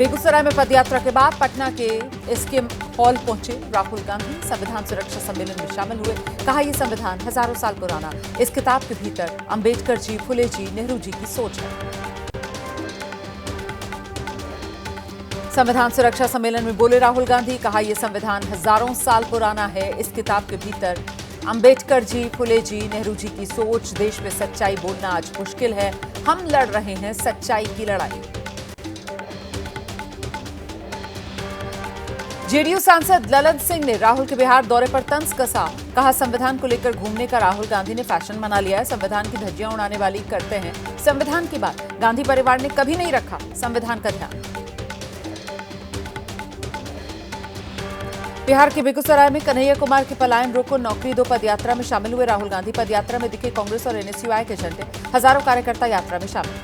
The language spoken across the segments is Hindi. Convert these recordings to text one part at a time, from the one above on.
बेगूसराय में पदयात्रा के बाद पटना के एसकेएम हॉल पहुंचे राहुल गांधी। संविधान सुरक्षा सम्मेलन में शामिल हुए। कहा यह संविधान हजारों साल पुराना, इस किताब के भीतर अंबेडकर जी, फुले जी, नेहरू जी की सोच है। संविधान सुरक्षा सम्मेलन में बोले राहुल गांधी। कहा यह संविधान हजारों साल पुराना है, इस किताब के भीतर अंबेडकर जी, फुले जी, नेहरू जी की सोच। देश में सच्चाई बोलना आज मुश्किल है, हम लड़ रहे हैं सच्चाई की लड़ाई। जेडीयू सांसद ललन सिंह ने राहुल के बिहार दौरे पर तंज कसा। कहा संविधान को लेकर घूमने का राहुल गांधी ने फैशन बना लिया है, संविधान की धज्जियां उड़ाने वाली करते हैं। संविधान की बात गांधी परिवार ने कभी नहीं रखा संविधान का ध्यान। बिहार के बेगूसराय में कन्हैया कुमार के पलायन रोको नौकरी दो पदयात्रा में शामिल हुए राहुल गांधी। पदयात्रा में दिखे कांग्रेस और एनएसयूआई के झंडे, हजारों कार्यकर्ता यात्रा में शामिल।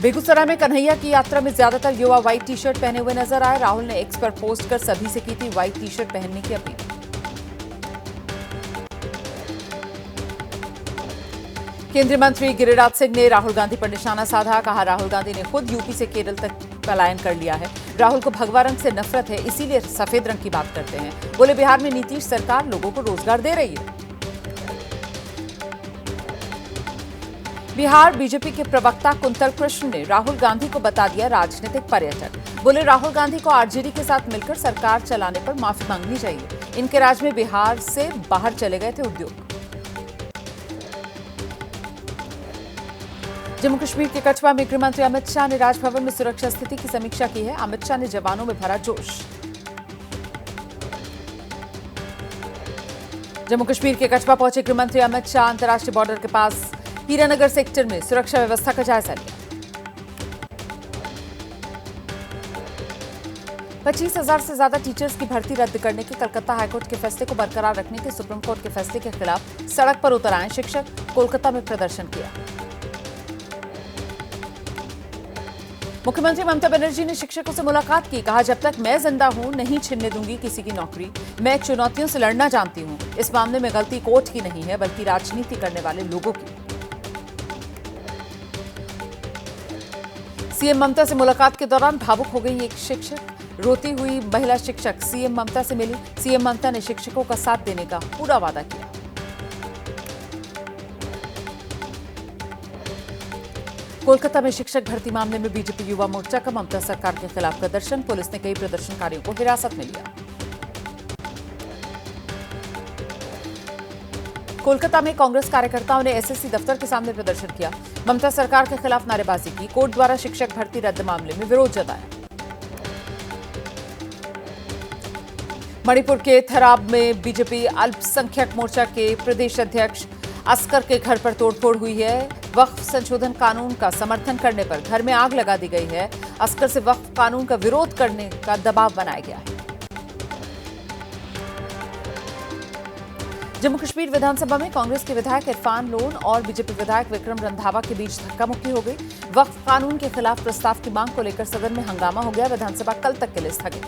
बेगूसराय में कन्हैया की यात्रा में ज्यादातर युवा व्हाइट टी शर्ट पहने हुए नजर आए। राहुल ने एक्स पर पोस्ट कर सभी से की थी व्हाइट टी शर्ट पहनने की अपील। केंद्रीय मंत्री गिरिराज सिंह ने राहुल गांधी पर निशाना साधा। कहा राहुल गांधी ने खुद यूपी से केरल तक पलायन कर लिया है। राहुल को भगवा रंग से नफरत है, इसीलिए सफेद रंग की बात करते हैं। बोले बिहार में नीतीश सरकार लोगों को रोजगार दे रही है। बिहार बीजेपी के प्रवक्ता कुंतल कृष्ण ने राहुल गांधी को बता दिया राजनीतिक पर्यटक। बोले राहुल गांधी को आरजेडी के साथ मिलकर सरकार चलाने पर माफी मांगनी चाहिए। इनके राज में बिहार से बाहर चले गए थे उद्योग। जम्मू कश्मीर के कठुआ में गृह मंत्री अमित शाह ने राजभवन में सुरक्षा स्थिति की समीक्षा की है। अमित शाह ने जवानों में भरा जोश। जम्मू कश्मीर के कठुआ पहुंचे गृह मंत्री अमित शाह अंतर्राष्ट्रीय बॉर्डर के पास हीरानगर सेक्टर में सुरक्षा व्यवस्था का जायजा लिया। 25,000 से ज्यादा टीचर्स की भर्ती रद्द करने के कलकत्ता हाईकोर्ट के फैसले को बरकरार रखने के सुप्रीम कोर्ट के फैसले के खिलाफ सड़क पर उतर आए शिक्षक। कोलकाता में प्रदर्शन किया। मुख्यमंत्री ममता बनर्जी ने शिक्षकों से मुलाकात की। कहा जब तक मैं जिंदा हूं नहीं छिनने दूंगी किसी की नौकरी। मैं चुनौतियों से लड़ना जानती हूं। इस मामले में गलती कोर्ट की नहीं है बल्कि राजनीति करने वाले लोगों की। सीएम ममता से मुलाकात के दौरान भावुक हो गई एक शिक्षक। रोती हुई महिला शिक्षक सीएम ममता से मिली। सीएम ममता ने शिक्षकों का साथ देने का पूरा वादा किया। कोलकाता में शिक्षक भर्ती मामले में बीजेपी युवा मोर्चा का ममता सरकार के खिलाफ प्रदर्शन। पुलिस ने कई प्रदर्शनकारियों को हिरासत में लिया। कोलकाता में कांग्रेस कार्यकर्ताओं ने एसएससी दफ्तर के सामने प्रदर्शन किया। ममता सरकार के खिलाफ नारेबाजी की। कोर्ट द्वारा शिक्षक भर्ती रद्द मामले में विरोध जताया। मणिपुर के थराब में बीजेपी अल्पसंख्यक मोर्चा के प्रदेश अध्यक्ष असकर के घर पर तोड़फोड़ हुई है। वक्फ संशोधन कानून का समर्थन करने पर घर में आग लगा दी गई है। असकर से वक्फ कानून का विरोध करने का दबाव बनाया गया है। जम्मू कश्मीर विधानसभा में कांग्रेस के विधायक इरफान लोन और बीजेपी विधायक विक्रम रंधावा के बीच धक्का-मुक्की हो गई। वक्फ कानून के खिलाफ प्रस्ताव की मांग को लेकर सदन में हंगामा हो गया। विधानसभा कल तक के लिए स्थगित।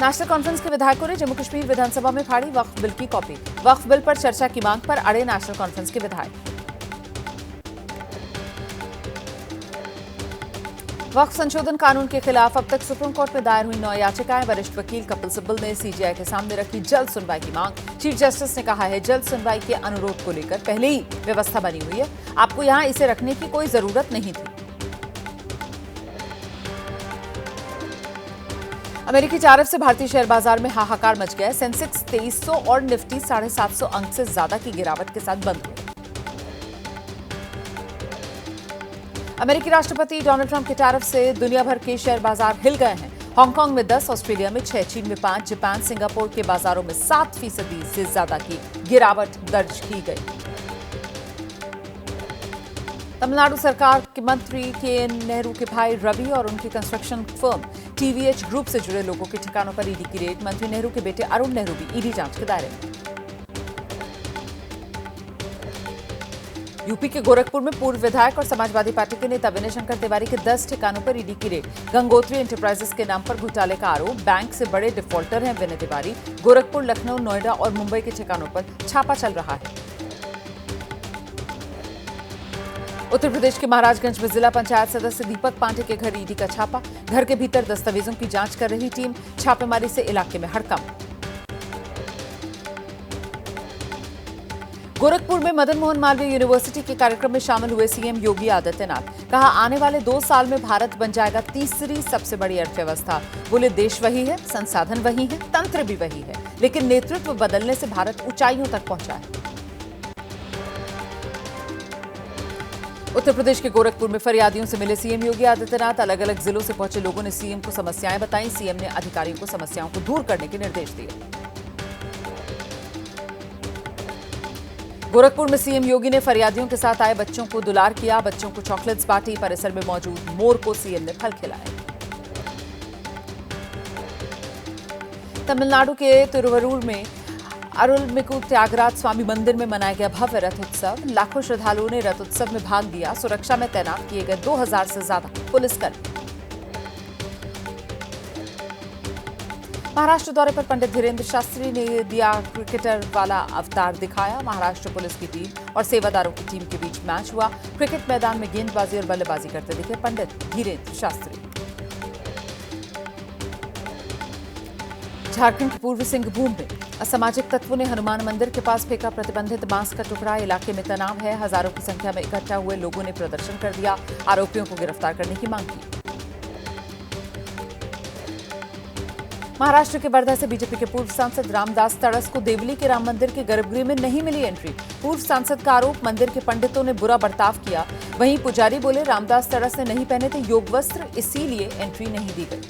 नेशनल कॉन्फ्रेंस के विधायकों ने जम्मू कश्मीर विधानसभा में फाड़ी वक्फ बिल की कॉपी। वक्फ बिल पर चर्चा की मांग पर अड़े नेशनल कॉन्फ्रेंस के विधायक। वक्फ संशोधन कानून के खिलाफ अब तक सुप्रीम कोर्ट में दायर हुई 9 याचिकाएं। वरिष्ठ वकील कपिल सिब्बल ने सीजेआई के सामने रखी जल्द सुनवाई की मांग। चीफ जस्टिस ने कहा है जल्द सुनवाई के अनुरोध को लेकर पहले ही व्यवस्था बनी हुई है, आपको यहां इसे रखने की कोई जरूरत नहीं थी। अमेरिकी तारीफ से भारतीय शेयर बाजार में हाहाकार मच गया। सेंसेक्स 2300 और निफ्टी 750 अंक से ज्यादा की गिरावट के साथ बंद हुए। अमेरिकी राष्ट्रपति डोनाल्ड ट्रंप के टैरिफ से दुनिया भर के शेयर बाजार हिल गए हैं। हांगकांग में 10, ऑस्ट्रेलिया में 6, चीन में 5, जापान, सिंगापुर के बाजारों में 7% से ज्यादा की गिरावट दर्ज की गई। तमिलनाडु सरकार के मंत्री के.एन. नेहरू के भाई रवि और उनकी कंस्ट्रक्शन फर्म टीवीएच ग्रुप से जुड़े लोगों के ठिकानों पर ईडी की रेड। मंत्री नेहरू के बेटे अरुण नेहरू भी ईडी जांच के दायरे में। यूपी के गोरखपुर में पूर्व विधायक और समाजवादी पार्टी के नेता विनय शंकर तिवारी के 10 ठिकानों पर ईडी की रेड। गंगोत्री एंटरप्राइजेस के नाम पर घोटाले का आरोप। बैंक से बड़े डिफॉल्टर हैं विनय तिवारी। गोरखपुर, लखनऊ, नोएडा और मुंबई के ठिकानों पर छापा चल रहा है। उत्तर प्रदेश के महाराजगंज में जिला पंचायत सदस्य दीपक पांडे के घर ईडी का छापा। घर के भीतर दस्तावेजों की जांच कर रही टीम, छापेमारी से इलाके में हड़कंप। गोरखपुर में मदन मोहन मालवीय यूनिवर्सिटी के कार्यक्रम में शामिल हुए सीएम योगी आदित्यनाथ। कहा, आने वाले 2 साल में भारत बन जाएगा तीसरी सबसे बड़ी अर्थव्यवस्था। बोले, देश वही है, संसाधन वही है, तंत्र भी वही है, लेकिन नेतृत्व बदलने से भारत ऊंचाइयों तक पहुंचा है। उत्तर प्रदेश के गोरखपुर में फरियादियों से मिले सीएम योगी आदित्यनाथ। अलग अलग जिलों से पहुंचे लोगों ने सीएम को समस्याएं बताई। सीएम ने अधिकारियों को समस्याओं को दूर करने के निर्देश दिए। गोरखपुर में सीएम योगी ने फरियादियों के साथ आए बच्चों को दुलार किया। बच्चों को चॉकलेट्स बांटी। परिसर में मौजूद मोर को सीएम ने फल खिलाए। तमिलनाडु के तिरुवरूर में अरुलमिगु त्यागराज स्वामी मंदिर में मनाया गया भव्य रथ उत्सव। लाखों श्रद्धालुओं ने रथ उत्सव में भाग लिया। सुरक्षा में तैनात किए गए 2000 से ज्यादा पुलिसकर्मी। महाराष्ट्र दौरे पर पंडित धीरेन्द्र शास्त्री ने दिया क्रिकेटर वाला अवतार दिखाया। महाराष्ट्र पुलिस की टीम और सेवादारों की टीम के बीच मैच हुआ। क्रिकेट मैदान में गेंदबाजी और बल्लेबाजी करते दिखे पंडित धीरेन्द्र शास्त्री। झारखंड के पूर्वी सिंहभूम में असामाजिक तत्वों ने हनुमान मंदिर के पास फेंका प्रतिबंधित बांस का टुकड़ा। इलाके में तनाव है। हजारों की संख्या में इकट्ठा हुए लोगों ने प्रदर्शन कर दिया। आरोपियों को गिरफ्तार करने की मांग की। महाराष्ट्र के वर्धा से बीजेपी के पूर्व सांसद रामदास तड़स को देवली के राम मंदिर के गर्भगृह में नहीं मिली एंट्री। पूर्व सांसद का आरोप, मंदिर के पंडितों ने बुरा बर्ताव किया। वहीं पुजारी बोले, रामदास तड़स ने नहीं पहने थे योग वस्त्र, इसीलिए एंट्री नहीं दी गई।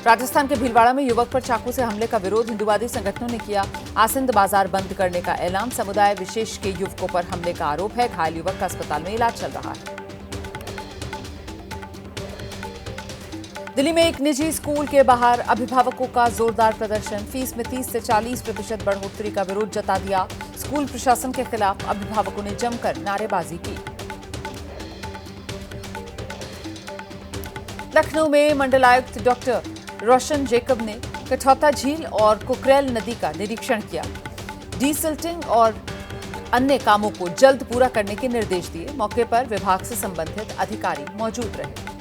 राजस्थान के भीलवाड़ा में युवक पर चाकू से हमले का विरोध। हिंदुवादी संगठनों ने किया आसिंद बाजार बंद करने का ऐलान। समुदाय विशेष के युवकों पर हमले का आरोप है। घायल युवक का अस्पताल में इलाज चल रहा है। दिल्ली में एक निजी स्कूल के बाहर अभिभावकों का जोरदार प्रदर्शन। फीस में 30 से 40% बढ़ोतरी का विरोध जता दिया। स्कूल प्रशासन के खिलाफ अभिभावकों ने जमकर नारेबाजी की। लखनऊ में मंडलायुक्त डॉक्टर रोशन जेकब ने कठौता झील और कुकरेल नदी का निरीक्षण किया। डीसिल्टिंग और अन्य कामों को जल्द पूरा करने के निर्देश दिए। मौके पर विभाग से संबंधित अधिकारी मौजूद रहे।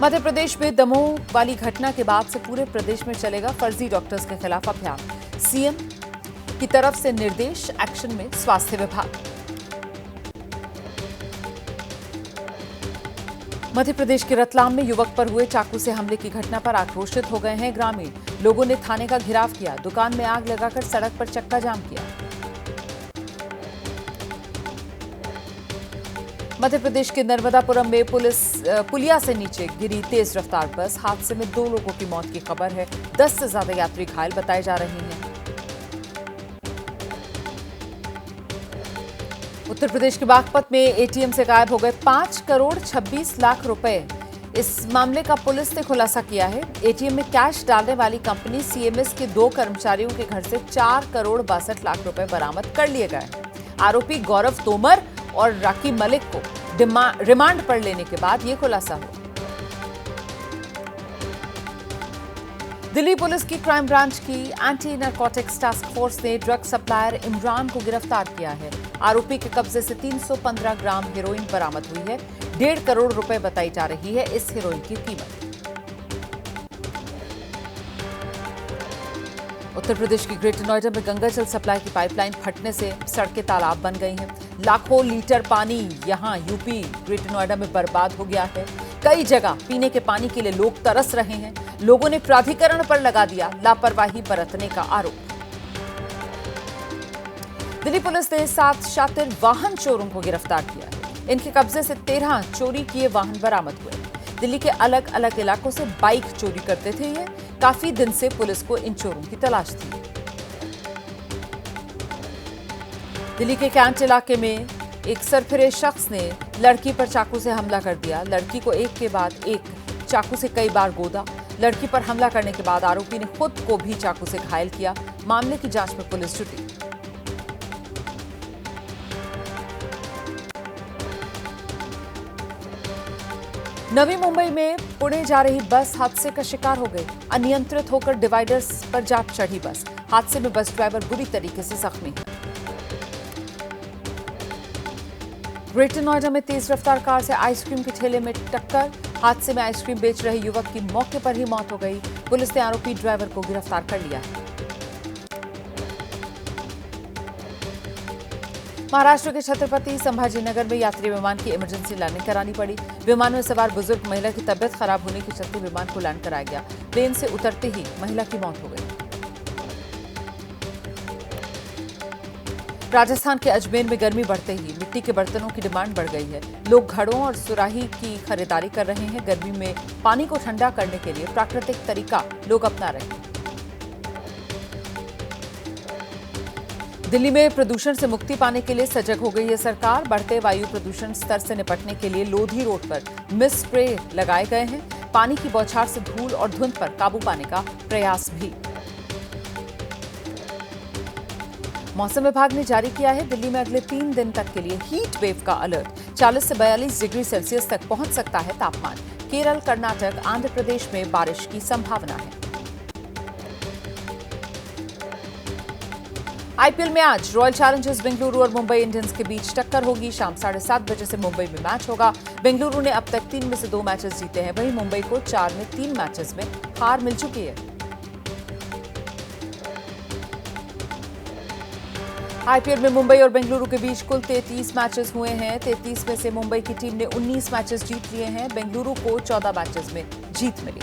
मध्य प्रदेश में दमोह वाली घटना के बाद से पूरे प्रदेश में चलेगा फर्जी डॉक्टर्स के खिलाफ अभियान। सीएम की तरफ से निर्देश, एक्शन में स्वास्थ्य विभाग। मध्य प्रदेश के रतलाम में युवक पर हुए चाकू से हमले की घटना पर आक्रोशित हो गए हैं ग्रामीण। लोगों ने थाने का घेराव किया। दुकान में आग लगाकर सड़क पर चक्का जाम किया। मध्य प्रदेश के नर्मदापुरम में पुलिया से नीचे गिरी तेज रफ्तार बस। हादसे में 2 लोगों की मौत की खबर है। 10 से ज्यादा यात्री घायल बताए जा रहे हैं। उत्तर प्रदेश के बागपत में एटीएम से गायब हो गए 5 करोड़ 26 लाख रुपए। इस मामले का पुलिस ने खुलासा किया है। एटीएम में कैश डालने वाली कंपनी सीएमएस के 2 कर्मचारियों के घर से 4 करोड़ 62 लाख रुपए बरामद कर लिए गए। आरोपी गौरव तोमर और राकी मलिक को रिमांड पर लेने के बाद यह खुलासा हुआ। दिल्ली पुलिस की क्राइम ब्रांच की एंटी नारकोटिक्स टास्क फोर्स ने ड्रग सप्लायर इमरान को गिरफ्तार किया है। आरोपी के कब्जे से 315 ग्राम हेरोइन बरामद हुई है। 1.5 करोड़ रुपए बताई जा रही है इस हेरोइन की कीमत। उत्तर प्रदेश के ग्रेटर नोएडा में गंगा जल सप्लाई की पाइपलाइन फटने से सड़कें तालाब बन गई हैं। लाखों लीटर पानी यहां यूपी ग्रेटर नोएडा में बर्बाद हो गया है। कई जगह पीने के पानी के लिए लोग तरस रहे हैं। लोगों ने प्राधिकरण पर लगा दिया लापरवाही बरतने का आरोप। दिल्ली पुलिस ने 7 शातिर वाहन चोरों को गिरफ्तार किया है। इनके कब्जे से 13 चोरी किए वाहन बरामद हुए। दिल्ली के अलग अलग इलाकों से बाइक चोरी करते थे ये। काफी दिन से पुलिस को इन चोरों की तलाश थी। दिल्ली के कैंट इलाके में एक सरफिरे शख्स ने लड़की पर चाकू से हमला कर दिया। लड़की को एक के बाद एक चाकू से कई बार गोदा। लड़की पर हमला करने के बाद आरोपी ने खुद को भी चाकू से घायल किया। मामले की जांच में पुलिस जुटी। नवी मुंबई में पुणे जा रही बस हादसे का शिकार हो गई। अनियंत्रित होकर डिवाइडर्स पर जा चढ़ी बस। हादसे में बस ड्राइवर बुरी तरीके से जख्मी है। ग्रेटर नोएडा में तेज रफ्तार कार से आइसक्रीम के ठेले में टक्कर। हादसे में आइसक्रीम बेच रहे युवक की मौके पर ही मौत हो गई। पुलिस ने आरोपी ड्राइवर को गिरफ्तार कर लिया है। महाराष्ट्र के छत्रपति संभाजीनगर में यात्री विमान की इमरजेंसी लैंडिंग करानी पड़ी। विमान में सवार बुजुर्ग महिला की तबीयत खराब होने के चलते विमान को लैंड कराया गया। प्लेन से उतरते ही महिला की मौत हो गई। राजस्थान के अजमेर में गर्मी बढ़ते ही मिट्टी के बर्तनों की डिमांड बढ़ गई है। लोग घड़ों और सुराही की खरीदारी कर रहे हैं। गर्मी में पानी को ठंडा करने के लिए प्राकृतिक तरीका लोग अपना रहे हैं। दिल्ली में प्रदूषण से मुक्ति पाने के लिए सजग हो गई है सरकार। बढ़ते वायु प्रदूषण स्तर से निपटने के लिए लोधी रोड पर मिस्ट स्प्रे लगाए गए हैं। पानी की बौछार से धूल और धुंध पर काबू पाने का प्रयास भी। मौसम विभाग ने जारी किया है दिल्ली में अगले 3 दिन तक के लिए हीट वेव का अलर्ट। 40 से 42 डिग्री सेल्सियस तक पहुंच सकता है तापमान। केरल, कर्नाटक, आंध्र प्रदेश में बारिश की संभावना है। आईपीएल में आज रॉयल चैलेंजर्स बेंगलुरु और मुंबई इंडियंस के बीच टक्कर होगी। शाम 7:30 बजे से मुंबई में मैच होगा। बेंगलुरु ने अब तक 3 में से 2 मैचेस जीते हैं, वहीं मुंबई को 4 में 3 मैचेस में हार मिल चुकी है। आईपीएल में मुंबई और बेंगलुरु के बीच कुल 33 मैचेस हुए हैं। 33 में से मुंबई की टीम ने 19 मैचेस जीत लिए हैं। बेंगलुरु को 14 मैचेस में जीत मिली।